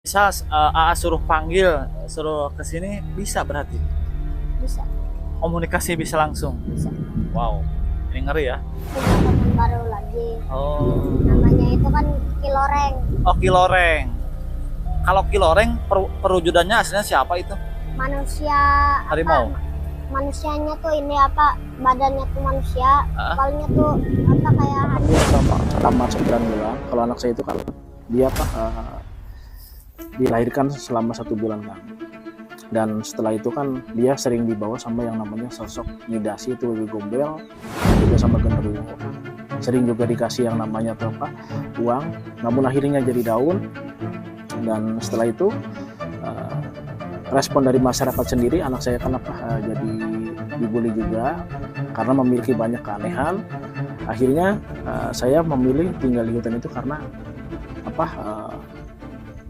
Bisa AA suruh panggil, suruh ke sini bisa berarti. Bisa, Komunikasi bisa langsung. bisa. Wow, ini ngeri ya. Punya teman baru lagi. Oh, Namanya itu kan Kiloreng. oh Kiloreng. Kalau Kiloreng perwujudannya aslinya siapa itu? Manusia Harimau. manusianya tuh ini apa, badannya tuh manusia, Ah. kepalanya tuh apa kayak harimau. Selama 9 bulan. Kalau anak saya itu kan dia dilahirkan selama 1 bulan kan. Dan setelah itu kan dia sering dibawa sama yang namanya sosok Nyidasi, itu Wewe Gombel, juga sama genderuwo. Sering juga dikasih yang namanya uang, namun akhirnya jadi daun. Dan setelah itu respon dari masyarakat sendiri, anak saya kan jadi dibully juga karena memiliki banyak keanehan. Akhirnya saya memilih tinggal di hutan itu karena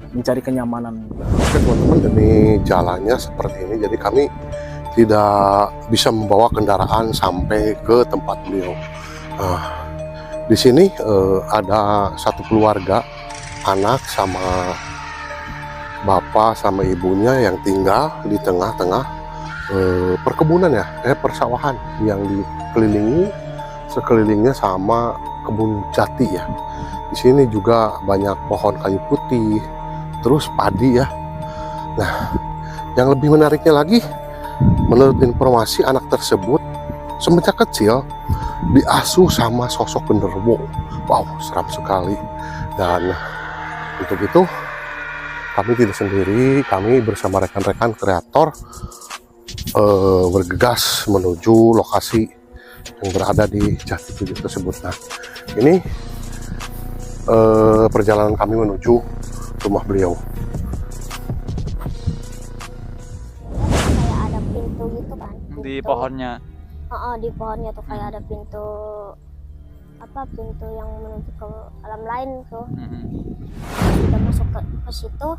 mencari kenyamanan. Oke teman-teman, demi jalannya seperti ini, jadi kami tidak bisa membawa kendaraan sampai ke tempat beliau. Di sini ada satu keluarga, anak sama bapak sama ibunya yang tinggal di tengah-tengah perkebunan ya, persawahan yang dikelilingi sekelilingnya sama kebun jati ya. Di sini juga banyak pohon kayu putih, terus padi ya. Nah, yang lebih menariknya lagi, menurut informasi anak tersebut semenjak kecil diasuh sama sosok genderuwo. Wow, seram sekali. Dan untuk itu kami tidak sendiri, kami bersama rekan-rekan kreator bergegas menuju lokasi yang berada di Jati 7 tersebut. Nah, ini perjalanan kami menuju rumah beliau. Kayak ada pintu gitu kan. Di pohonnya. Di pohonnya tuh kayak ada pintu pintu yang menuju ke alam lain tuh. Udah masuk ke situ.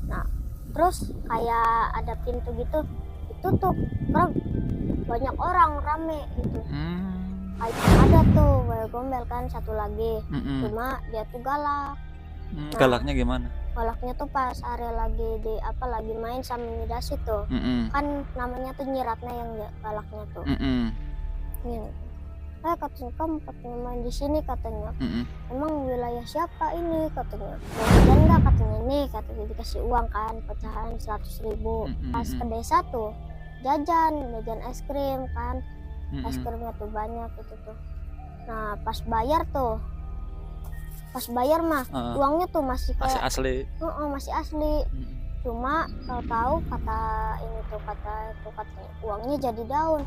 Nah, terus kayak ada pintu gitu, itu tuh kan banyak orang rame gitu. Kayak ada tuh Wewe Gombel kan satu lagi. Cuma dia tuh galak. Galaknya gimana? Galaknya tuh pas area lagi lagi main sama Nyidasi tuh. Kan namanya tuh Nyiratna yang galaknya tuh. Katanya main di sini katanya. Emang wilayah siapa ini katanya. Mau jajan nggak katanya, nih katanya dikasih uang kan pecahan 100.000. Pas ke desa tuh jajan es krim kan. Es krimnya tuh banyak gitu tuh. Nah pas bayar mah uangnya tuh masih kayak asli. Masih asli. Cuma tahu katanya uangnya jadi daun.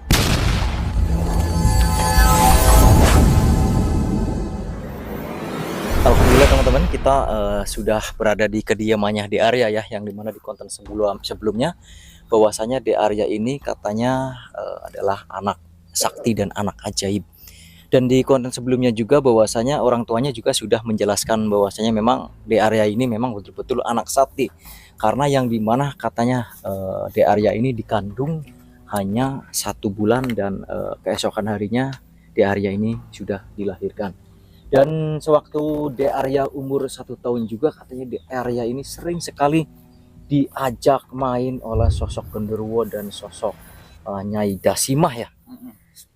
Alhamdulillah teman-teman, kita sudah berada di kediamannya di area ya, yang dimana di konten sebelumnya bahwasanya di area ini katanya adalah anak sakti dan anak ajaib. Dan di konten sebelumnya juga bahwasanya orang tuanya juga sudah menjelaskan bahwasanya memang di area ini memang betul-betul anak sakti, karena yang dimana katanya di area ini dikandung hanya 1 bulan dan keesokan harinya di area ini sudah dilahirkan. Dan sewaktu di area umur 1 tahun juga katanya di area ini sering sekali diajak main oleh sosok genderuwo dan sosok Nyai Dasimah ya.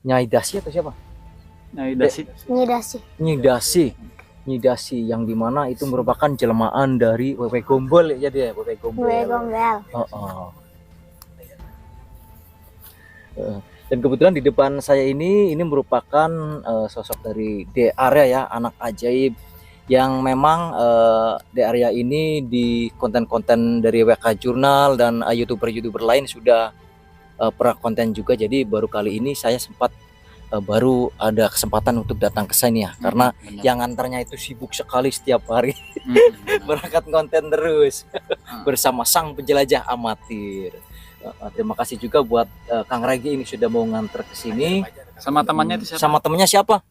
Nyai Dasi atau siapa? Nyidasi yang dimana itu merupakan jelmaan dari Wewe Gombel ya dia, Wewe Gombel. Dan kebetulan di depan saya ini merupakan sosok dari di area ya, anak ajaib yang memang di area ini di konten-konten dari WK Jurnal dan youtuber lain sudah pernah konten juga. Jadi baru kali ini saya sempat baru ada kesempatan untuk datang ke sini ya, karena yang antarnya itu sibuk sekali setiap hari berangkat konten terus bersama sang penjelajah amatir. Terima kasih juga buat Kang Regi ini sudah mau nganter ke sini. Sama temannya itu siapa? Sama temannya siapa?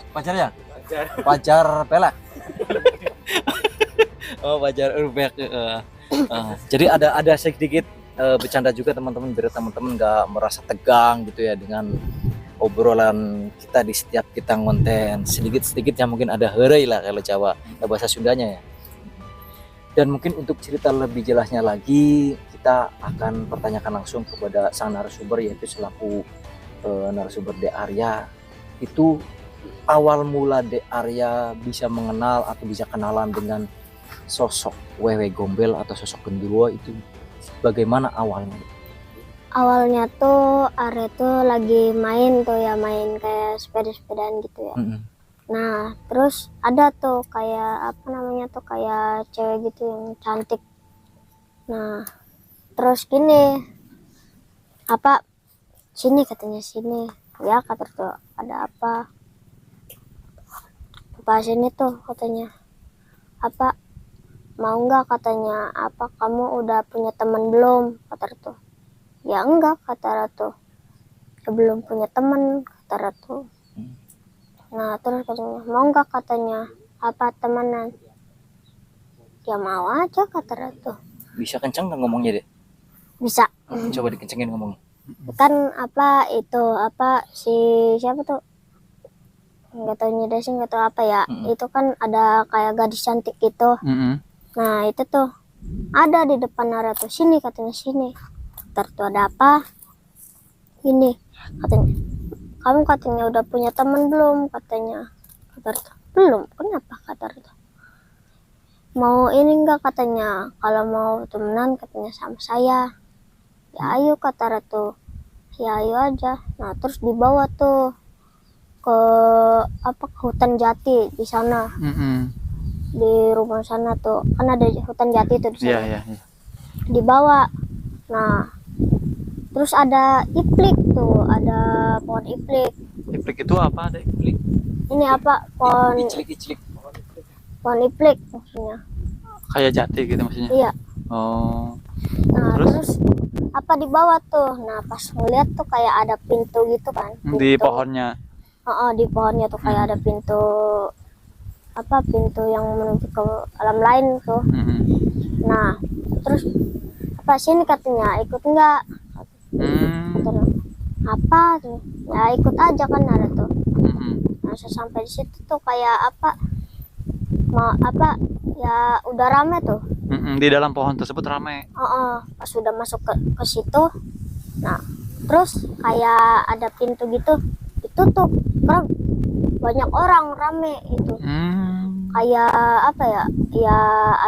Pacarnya? Pacar Pelak. Oh, pacar Urbek. Jadi ada sedikit bercanda juga teman-teman, biar teman-teman nggak merasa tegang gitu ya dengan obrolan kita di setiap kita ngonten. Sedikit ya mungkin ada heureuy lah kalau Jawa, bahasa Sundanya ya. Dan mungkin untuk cerita lebih jelasnya lagi, kita akan pertanyakan langsung kepada sang narasumber, yaitu selaku narasumber De Arya. Itu awal mula De Arya bisa mengenal atau bisa kenalan dengan sosok Wewe Gombel atau sosok genderuwo itu bagaimana awalnya? Awalnya tuh Arya tuh lagi main tuh ya, main kayak sepeda-sepedaan gitu ya. Nah terus ada tuh kayak apa namanya tuh, kayak cewek gitu yang cantik. Nah terus gini, apa, sini katanya, sini ya, kata tuh ada apa, pas ini tuh katanya, apa, mau nggak katanya, apa kamu udah punya teman belum, kata tuh. Ya enggak, kata Ratu, ya belum punya teman, kata Ratu. Nah terus katanya, mau nggak katanya, apa, temenan? Ya mau aja, kata Ratu. Bisa kenceng nggak ngomongnya deh? Bisa. Coba dikencengin ngomongnya. Kan apa itu, apa si siapa tuh, nggak tahu nyedasin, nggak tahu apa ya. Itu kan ada kayak gadis cantik gitu. Nah itu tuh ada di depan Ratu, sini katanya, sini. Kata ada apa? Ini katanya, kamu katanya udah punya teman belum, katanya. Kata belum. Kenapa, kata Ratu? Mau ini enggak, katanya, kalau mau temenan katanya sama saya. Ya ayo, kata Ratu. Ya ayo aja. Nah terus dibawa tuh ke apa, ke hutan jati di sana. Di rumah sana tuh kan ada hutan jati tuh di sana. Dibawa. Nah terus ada iplik tuh, ada pohon iplik. Iplik itu apa? Ada iplik. Ini apa, pohon Iclik. pohon iplik maksudnya. Kayak jati gitu maksudnya. Iya. Oh. Nah terus apa, dibawa tuh. Nah pas ngeliat tuh kayak ada pintu gitu kan. Di pohonnya. Di pohonnya tuh kayak ada pintu, apa, pintu yang menuju ke alam lain tuh. Nah terus apa, sini katanya, ikut enggak? Apa tuh, ya ikut aja kan, ada tuh. Nah sampai di situ tuh kayak apa, mau apa ya, udah rame tuh. Di dalam pohon tersebut ramai. Pas udah masuk ke situ, nah terus kayak ada pintu gitu ditutup karena banyak orang, rame itu. Kayak apa ya, ya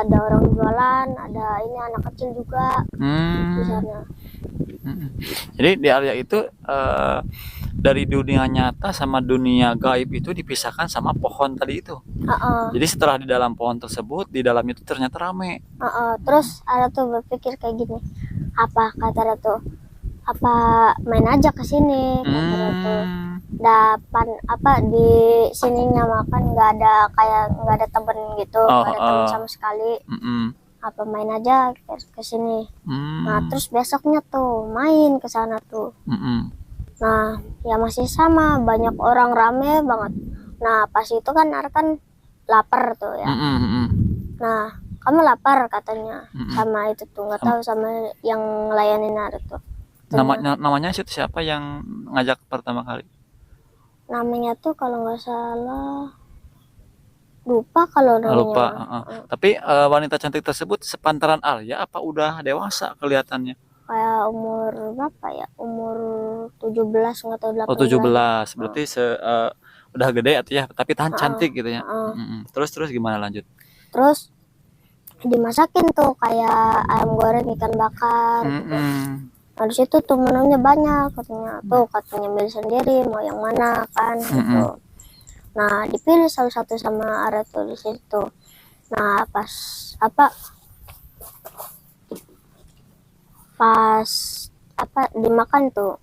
ada orang jualan, ada ini anak kecil juga di sana. Jadi di area itu dari dunia nyata sama dunia gaib itu dipisahkan sama pohon tadi itu. Jadi setelah di dalam pohon tersebut, di dalam itu ternyata rame. Terus ada tuh berpikir kayak gini, apa, kata Ratu, apa main aja ke sini, kata Ratu. Dapan apa, di sininya makan nggak ada, kayak nggak ada temen gitu, nggak ada temen sama sekali. Apa main aja ke sini. Nah terus besoknya tuh main ke sana tuh. Nah ya masih sama, banyak orang, rame banget. Nah pas itu kan Arkan lapar tuh ya. Nah kamu lapar katanya, sama itu tuh nggak tahu, sama yang ngelayanin Ar tuh. Namanya siapa yang ngajak pertama kali? Namanya tuh kalau nggak salah, lupa kalau namanya. Lupa. Tapi wanita cantik tersebut sepantaran Arya apa udah dewasa kelihatannya? Kayak umur berapa ya? Umur 17 nggak tahu 18. Oh 17, berarti udah gede atau ya, tapi tahan cantik gitu ya. Terus gimana lanjut? Terus dimasakin tuh kayak ayam goreng, ikan bakar. Nah di situ tuh menunya banyak katanya, tuh katanya milih sendiri mau yang mana kan gitu. Nah dipilih salah satu sama Arya tuh di situ. Nah pas dimakan tuh,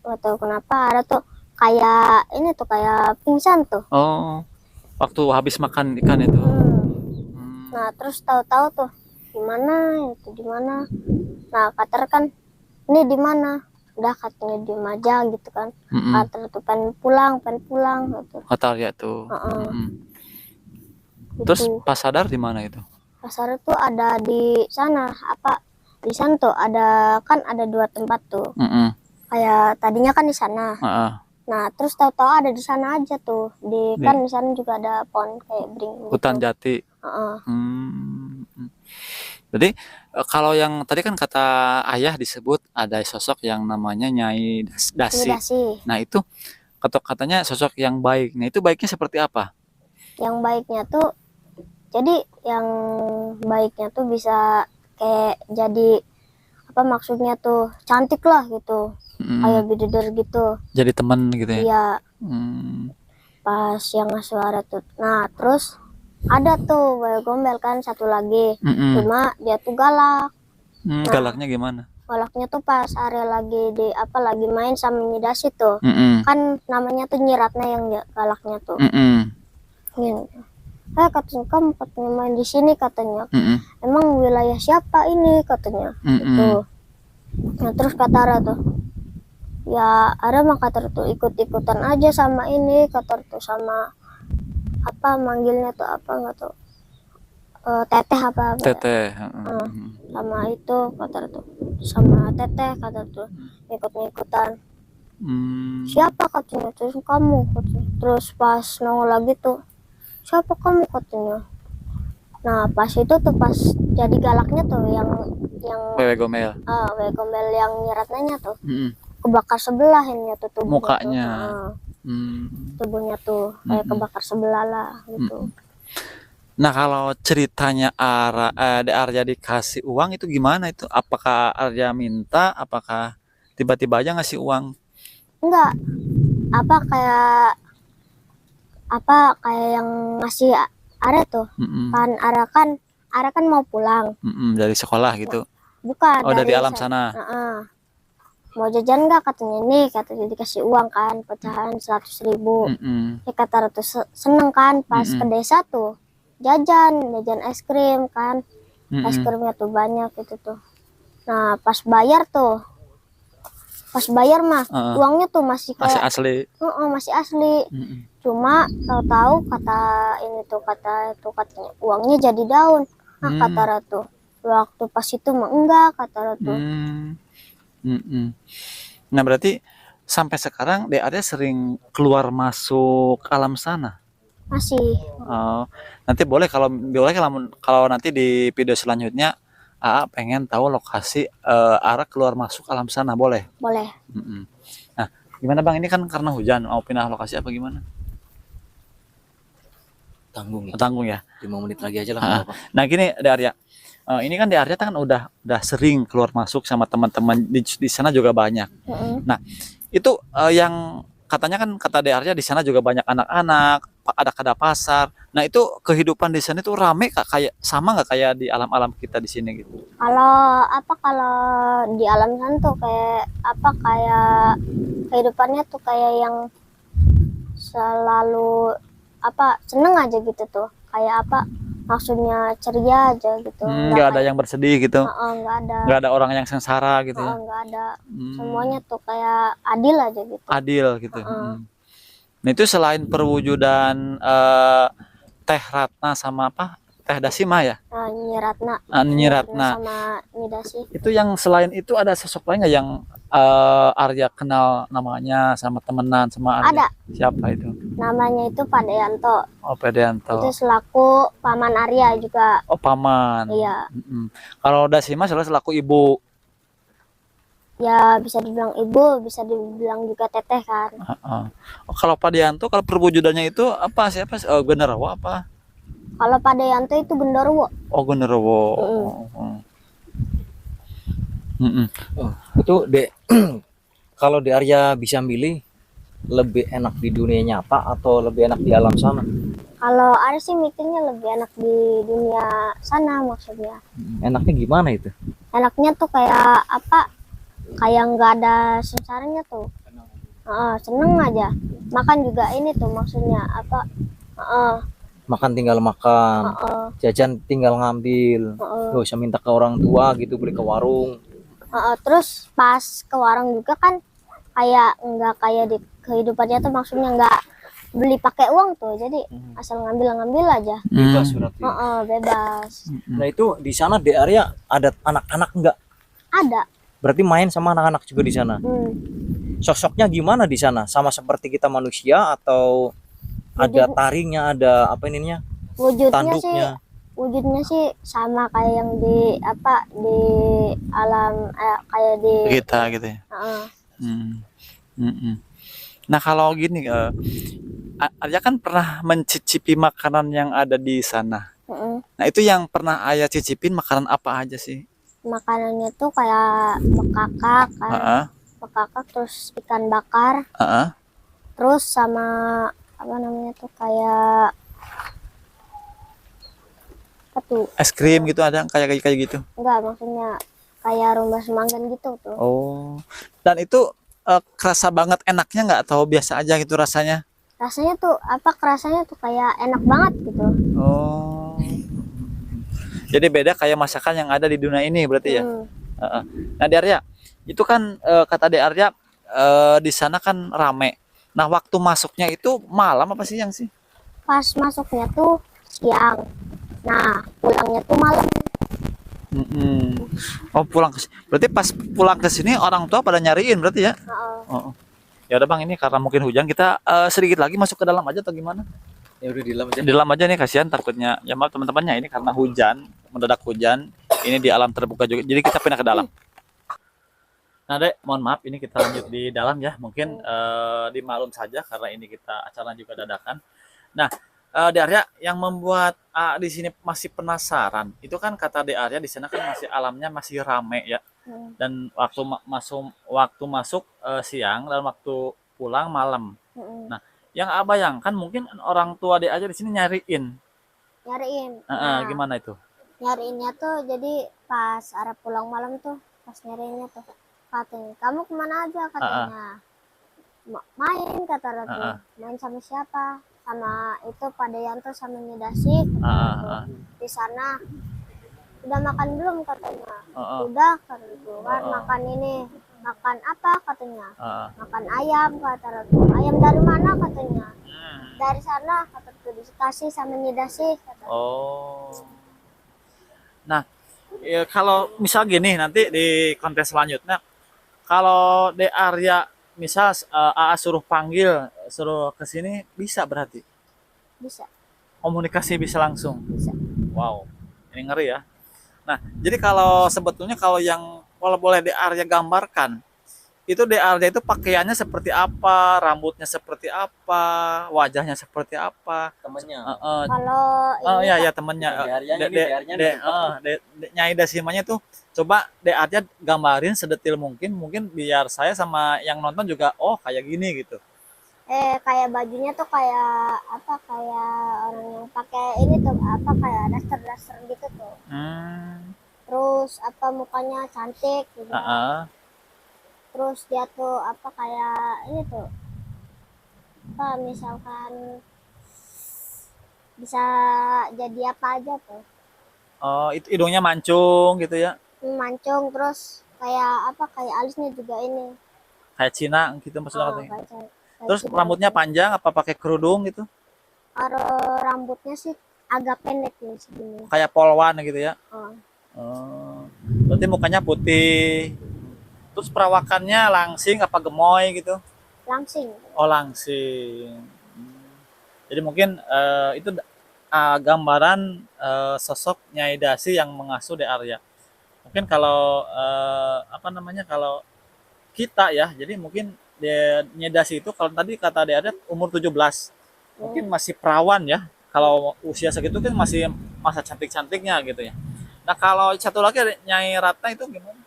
nggak tahu kenapa Arya tuh kayak ini tuh, kayak pingsan tuh. Oh, waktu habis makan ikan itu. Nah terus tahu-tahu tuh di mana. Nah kata kan, ini di mana? Udah katanya diem aja gitu kan. Kata tuh pengen pulang gitu. Kata Arya tuh. Terus Gitu. pas sadar di mana itu? Pasar tuh ada di sana, apa, di sana tuh ada kan, ada 2 tempat tuh. Kayak tadinya kan di sana. Nah terus tahu-tahu ada di sana aja tuh, kan di sana juga ada pohon kayak beringin gitu. Hutan jati. Jadi kalau yang tadi kan kata ayah disebut ada sosok yang namanya Nyai Dasi. Dasi. Nah itu katanya sosok yang baik. Nah itu baiknya seperti apa? Yang baiknya tuh, jadi yang baiknya tuh bisa kayak jadi apa maksudnya tuh cantik lah gitu, kayak bidadari gitu. Jadi teman gitu ya? Iya. Hmm. Pas yang suara tuh. Nah terus ada tuh Wayo Gombel kan satu lagi, cuma dia tuh galak. Galaknya gimana? Galaknya tuh pas Arya lagi lagi main sama Nyi Dasi tuh, kan namanya tuh Nyi Ratna yang galaknya tuh. Gini. Katanya kamu katanya main di sini katanya. Emang wilayah siapa ini katanya. Gitu. Nah terus kata Ara tuh, ya Ara mah kata tuh ikut-ikutan aja sama ini, kata tuh sama apa manggilnya tuh apa nggak tuh, teteh apa Teteh. sama itu kata tuh sama teteh kata tuh ikut-ikutan. Siapa katanya, terus kamu katanya. Terus pas nongol lagi tuh, siapa kamu katanya. Nah pas itu tuh pas jadi galaknya tuh yang Wewe Gombel. Wewe Gombel yang nyeratnya tuh kebakar sebelah ini tuh tubuh mukanya tuh. Tubuhnya tuh kayak kebakar sebelah lah gitu. Nah kalau ceritanya Arya dikasih uang itu gimana itu? Apakah Arya minta? Apakah tiba-tiba aja ngasih uang? Enggak, kayak yang ngasih Arya tuh. Kan Arya kan mau pulang. Dari sekolah gitu? Bukan. Oh dari alam sana? Mau jajan nggak katanya nih, katanya dikasih uang kan pecahan 100.000. Ya kata Ratu seneng kan pas ke desa tuh jajan es krim kan, es krimnya tuh banyak gitu tuh. Nah pas bayar mah uangnya tuh masih kayak asli. Masih asli. Cuma tahu katanya uangnya jadi daun. Nah kata Ratu waktu pas itu mah enggak kata Ratu. Nah berarti sampai sekarang Arya sering keluar masuk alam sana? Masih. Nanti kalau nanti di video selanjutnya pengen tahu lokasi Ara keluar masuk alam sana, boleh? Boleh. Nah gimana Bang, ini kan karena hujan mau pindah lokasi apa gimana? Tanggung ya 5 menit lagi aja lah. Nah gini Arya, ini kan Arya kan udah sering keluar masuk sama teman-teman di sana juga banyak. Nah itu yang katanya kan kata Arya di sana juga banyak anak-anak, ada pasar. Nah itu kehidupan di sana itu rame kayak sama nggak kayak di alam-alam kita di sini gitu? Kalau di alam sana tuh kayak kehidupannya tuh kayak yang selalu seneng aja gitu tuh, kayak maksudnya ceria aja gitu. Nggak ada yang bersedih gitu? Nggak ada orang yang sengsara gitu ya? Nggak ada. Semuanya tuh kayak adil aja gitu. Adil gitu. Nah itu selain perwujudan Teh Ratna sama Teh Dasi mah ya? Nyi Ratna. Nyi Ratna sama Nyi Dasi. Itu yang selain itu ada sosok lain nggak yang Arya kenal namanya sama temenan sama Arya? Ada. Siapa itu? Namanya itu Pak Deanto. Oh Pak Deanto. Itu selaku paman Arya juga. Oh paman. Iya. Kalau Dasi mah selaku ibu. Ya bisa dibilang ibu, bisa dibilang juga teteh kan. Oh, kalau Pak Deanto kalau perwujudannya itu apa siapa? Genderuwo apa? Kalau Pak Deanto itu genderuwo. Oh genderuwo. Itu kalau di Arya bisa milih lebih enak di dunia nyata atau lebih enak di alam sana? Kalau Arya sih mikirnya lebih enak di dunia sana maksudnya. Enaknya gimana itu? Enaknya tuh kayak kayak nggak ada sengsaranya tuh. Seneng aja. Makan juga ini tuh maksudnya Makan tinggal makan, jajan tinggal ngambil, nggak usah minta ke orang tua gitu, beli ke warung. Terus pas ke warung juga kan kayak nggak kayak di kehidupannya tuh maksudnya nggak beli pakai uang tuh, jadi asal ngambil aja. Bebas berarti. Bebas. Nah itu di sana di area ada anak-anak nggak? Ada. Berarti main sama anak-anak juga di sana. Sosoknya gimana di sana? Sama seperti kita manusia atau ada taringnya, ada apa ininya? Wujudnya tanduknya? wujudnya sih sama kayak yang di apa di alam kayak di kita gitu ya. Hmm. Mm-mm. Nah kalau gini, Arya kan pernah mencicipi makanan yang ada di sana. Nah itu yang pernah Arya cicipin makanan apa aja sih? Makanannya tuh kayak bekakak kan, Heeh, bekakak terus ikan bakar, heeh. terus sama apa namanya tuh kayak apa tuh? Es krim gitu ada kayak kayak gitu. Enggak, maksudnya kayak rumba semanggan gitu tuh. Oh, dan itu kerasa banget enaknya nggak atau biasa aja gitu rasanya? Rasanya tuh apa? Kerasanya tuh kayak enak banget gitu. Oh, jadi beda kayak masakan yang ada di dunia ini berarti ya? Heeh. Nah, di Arya, itu kan kata di Arya di sana kan rame. Nah, waktu masuknya itu malam apa siang sih? Pas masuknya tuh siang. Nah, pulangnya tuh malam. Mm-mm. Oh, berarti pas pulang ke sini orang tua pada nyariin berarti ya? Heeh. Oh. Ya udah Bang, ini karena mungkin hujan kita sedikit lagi masuk ke dalam aja atau gimana? Ya udah di dalam aja. Di dalam aja nih, kasihan takutnya. Ya maaf teman-temannya, ini karena hujan, mendadak hujan. Ini di alam terbuka juga. Jadi kita pindah ke dalam. Nah, Dek, mohon maaf ini kita lanjut di dalam ya. Mungkin dimaklum saja karena ini kita acara juga dadakan. Nah, Dek Arya yang membuat di sini masih penasaran. Itu kan kata Dek Arya di sana kan masih alamnya masih rame ya. Dan waktu masuk siang dan waktu pulang malam. Nah, yang Abang kan mungkin orang tua Dek aja di sini nyariin. Nyariin. Nah, Gimana itu? nyariinnya tuh jadi pas arah pulang malam tuh, pas nyariinnya tuh katanya, kamu kemana aja katanya. Main kata Ratu. Main sama siapa? Sama itu Pak Dayanto sama Nyidasi kata di sana. Udah makan belum katanya. Udah kata Ratu. Kan makan ini. Makan apa katanya? Makan ayam kata Ratu. Ayam dari mana katanya? Dari sana kata Ratu, dikasih sama Nyidasi kata Ratu. Oh. Nah, ya, kalau misal gini nanti di kontes selanjutnya, kalau De Arya misal AA suruh panggil, suruh ke sini bisa berarti? Bisa. Komunikasi bisa langsung? Bisa. Wow, ini ngeri ya. Nah, jadi kalau sebetulnya kalau yang kalau boleh De Arya gambarkan, itu De Arya itu pakaiannya seperti apa, rambutnya seperti apa, wajahnya seperti apa? Temennya. Kalau ya ya temennya. Nyai Dasimanya tuh coba De Arya gambarin sedetil mungkin biar saya sama yang nonton juga kayak gini gitu. Kayak bajunya tuh kayak apa, kayak orang yang pakai ini tuh apa, kayak daster gitu tuh. Terus apa, mukanya cantik gitu. Terus dia tuh apa, kayak ini tuh apa, misalkan bisa jadi apa aja tuh. Oh, itu hidungnya mancung gitu ya? Mancung, terus kayak apa, kayak alisnya juga ini. Kayak Cina gitu maksudnya katanya. Terus Cina rambutnya gitu. panjang apa pakai kerudung gitu? Kalau rambutnya sih agak pendek nih segini. Kayak polwan gitu ya? Oh. Berarti mukanya putih. Terus perawakannya langsing apa gemoy gitu? Langsing. Oh, langsing. Jadi mungkin itu gambaran sosok Nyai Dasi yang mengasuh De Arya. Mungkin kalau kalau kita ya, jadi mungkin Nyai Dasi itu kalau tadi kata De Arya umur 17. Mungkin masih perawan ya. Kalau usia segitu kan masih masa cantik-cantiknya gitu ya. Nah, kalau satu lagi Nyai Ratna itu gimana?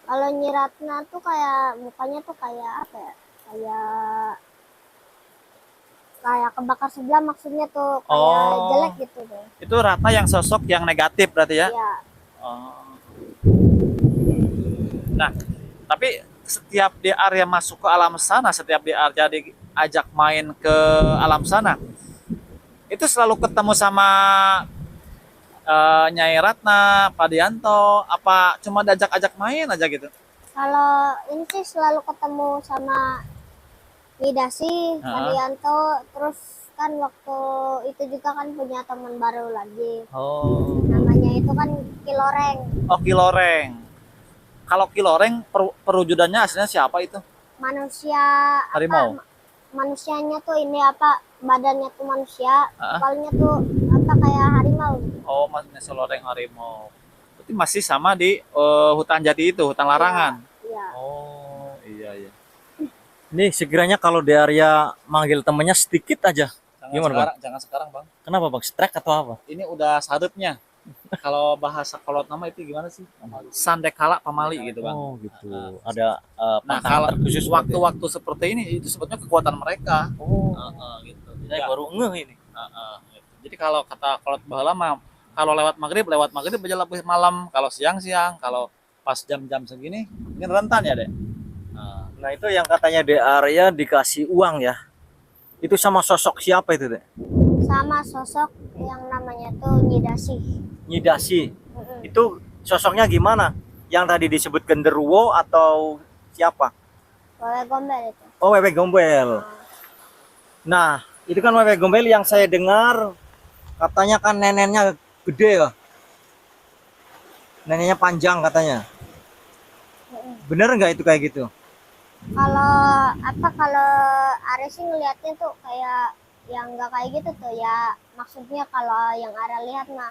Kalau Nyi Ratna tuh kayak mukanya tuh kayak apa ya? Kayak kebakar sebelah, maksudnya tuh kayak jelek gitu deh. Itu Ratna yang sosok yang negatif berarti ya? Iya. Nah, tapi setiap di area masuk ke alam sana, setiap di area diajak main ke alam sana, itu selalu ketemu sama Nyai Ratna, Pak Dianto, apa cuma diajak-ajak main aja gitu? Kalau ini sih selalu ketemu sama Widasi, Pak Dianto, terus kan waktu itu juga kan punya teman baru lagi. Namanya itu kan Kiloreng. Oh, Kiloreng. Kalau Kiloreng perwujudannya aslinya siapa itu? Manusia. Harimau. Manusianya tuh ini apa, badannya tuh manusia, kepalanya tuh apa, kayak harimau. Oh, nasi loreng harimau. Berarti masih sama di hutan jati itu, hutan larangan. Iya. Oh, iya iya. Ini sekiranya kalau di area manggil temennya sedikit aja. Jangan Gimana, sekarang, jangan sekarang, Bang. Kenapa bang? Strike atau apa? Ini udah sadutnya. Kalau bahasa kolot nama itu gimana sih? Sandekala pamali gitu, Bang. Oh gitu. Ada Nah, pantangan kalau terkhusus waktu-waktu seperti ini itu sebetulnya kekuatan mereka. Oh, Gitu. saya baru ngeh ini. Gitu. Jadi kalau kata kolot baheula mah kalau lewat maghrib aja lebih malam, kalau siang-siang, kalau pas jam-jam segini ini rentan ya, Dek. Nah itu yang katanya di area dikasih uang ya. Itu sama sosok siapa itu deh? Sama sosok yang namanya tuh Nyidasi. Nyidasi. Mm-mm. Itu sosoknya gimana? Yang tadi disebut genderuwo atau siapa? Wewe Gombel itu. Oh, Wewe Gombel. Nah, itu kan Wewe Gombel yang saya dengar katanya kan neneknya gede ya. Neneknya panjang katanya. Bener nggak itu kayak gitu? Kalau Are sih ngeliatnya tuh kayak yang nggak kayak gitu tuh ya, maksudnya kalau yang Are lihat mah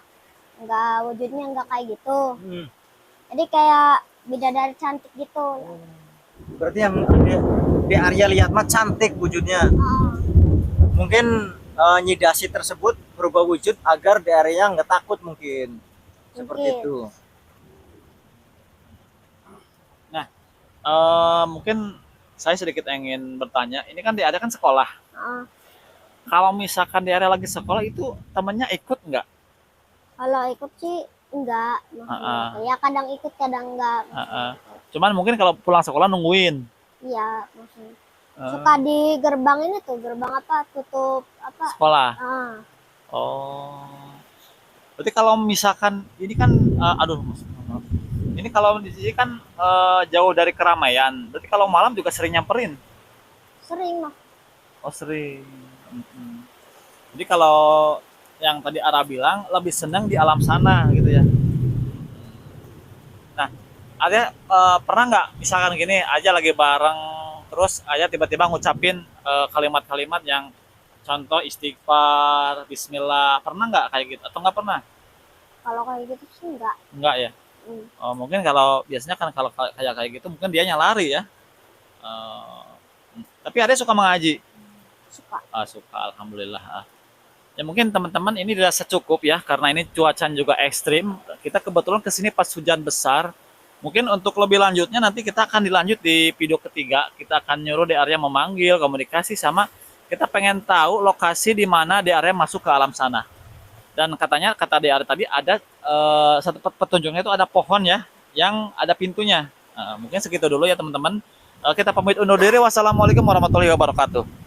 nggak, wujudnya nggak kayak gitu, jadi kayak bidadari cantik gitu. Berarti yang di area lihat mah cantik wujudnya. Mungkin Nyidasi tersebut berubah wujud agar di area nggak takut mungkin. Seperti Mungkin. itu. Mungkin saya sedikit ingin bertanya. Ini kan di area kan sekolah. Kalau misalkan di area lagi sekolah itu temennya ikut nggak? Kalau ikut sih enggak, maksudnya ya kadang ikut kadang enggak. Cuman mungkin kalau pulang sekolah nungguin. Iya, maksudnya suka di gerbang ini tuh, gerbang apa, tutup apa. Sekolah. Ah, Berarti kalau misalkan ini kan ini kalau di sini kan jauh dari keramaian. Berarti kalau malam juga sering nyamperin. sering mah. Oh, sering. Jadi kalau yang tadi Ara bilang lebih senang di alam sana gitu ya. Nah, ada pernah nggak misalkan gini aja lagi bareng terus aja tiba-tiba ngucapin kalimat-kalimat yang contoh istighfar, bismillah, pernah nggak kayak gitu atau nggak pernah? Kalau kayak gitu sih enggak. Enggak ya. Mungkin kalau biasanya kan kalau kayak gitu mungkin dianya lari ya. Tapi ada suka mengaji. Suka. Suka, alhamdulillah. Ya mungkin teman-teman ini dirasa cukup ya karena ini cuaca juga ekstrim. Kita kebetulan kesini pas hujan besar. Mungkin untuk lebih lanjutnya nanti kita akan dilanjut di video ketiga. Kita akan nyuruh di area memanggil, komunikasi sama kita pengen tahu lokasi di mana di area masuk ke alam sana. Dan katanya kata di area tadi ada satu petunjuknya itu ada pohon ya yang ada pintunya. Mungkin segitu dulu ya teman-teman. Kita pamit undur diri. Wassalamualaikum warahmatullahi wabarakatuh.